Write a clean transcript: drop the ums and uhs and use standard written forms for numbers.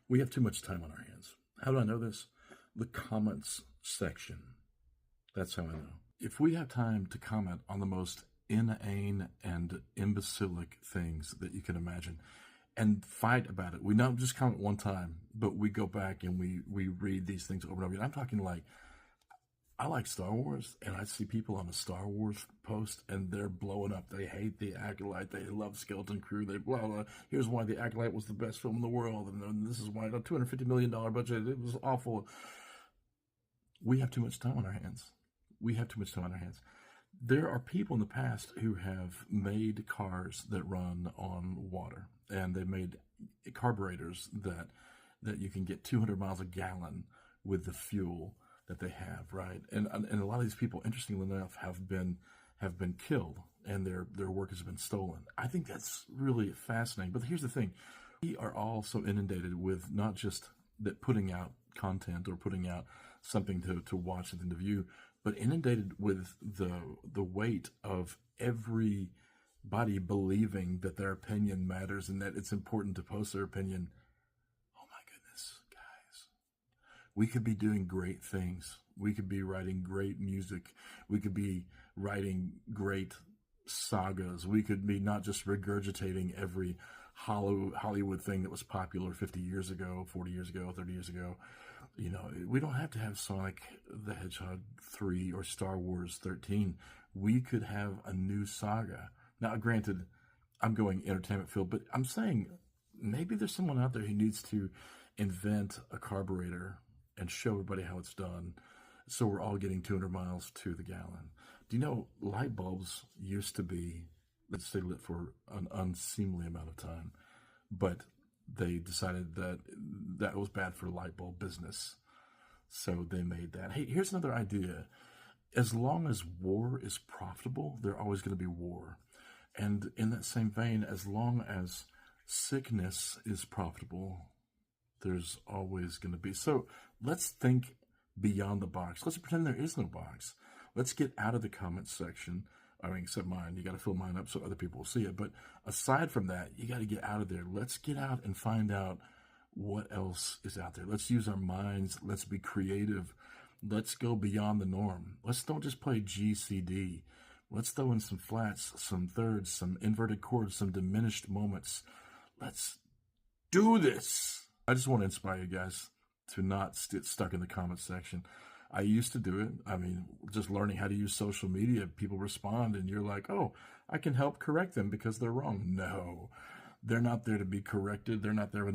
We have too much time on our hands. How do I know this? The comments section. That's how I know. If we have time to comment on the most inane and imbecilic things that you can imagine and fight about it, we don't just comment one time, but we go back and we read these things over and over again. I'm talking like, I like Star Wars, and I see people on a Star Wars post, and they're blowing up. They hate the Acolyte. They love Skeleton Crew. They blah, blah. Here's why the Acolyte was the best film in the world, and this is why a $250 million budget, it was awful. We have too much time on our hands. We have too much time on our hands. There are people in the past who have made cars that run on water, and they made carburetors that you can get 200 miles a gallon with the fuel that they have, right? And a lot of these people, interestingly enough, have been killed, and their work has been stolen. I think that's really fascinating. But here's the thing: we are all so inundated with not just that putting out content or putting out something to watch, something to view, but inundated with the weight of everybody believing that their opinion matters and that it's important to post their opinion. Oh my goodness, guys. We could be doing great things. We could be writing great music. We could be writing great sagas. We could be not just regurgitating every Hollywood thing that was popular 50 years ago, 40 years ago, 30 years ago. You know, we don't have to have Sonic the Hedgehog 3 or Star Wars 13. We could have a new saga. Now, granted, I'm going entertainment field, but I'm saying maybe there's someone out there who needs to invent a carburetor and show everybody how it's done, so we're all getting 200 miles to the gallon. Do you know light bulbs used to be, let's stay lit for an unseemly amount of time, but they decided that that was bad for light bulb business, so they made that. Hey, here's another idea. As long as war is profitable, there's always going to be war. And in that same vein, as long as sickness is profitable, there's always going to be. So let's think beyond the box. Let's pretend there is no box. Let's get out of the comments section. I mean, except mine. You got to fill mine up so other people will see it. But aside from that, you got to get out of there. Let's get out and find out what else is out there. Let's use our minds. Let's be creative. Let's go beyond the norm. Let's don't just play GCD. Let's throw in some flats, some thirds, some inverted chords, some diminished moments. Let's do this. I just want to inspire you guys to not get stuck in the comments section. I used to do it. I mean, just learning how to use social media, people respond and you're like, oh, I can help correct them because they're wrong. No, they're not there to be corrected. They're not there with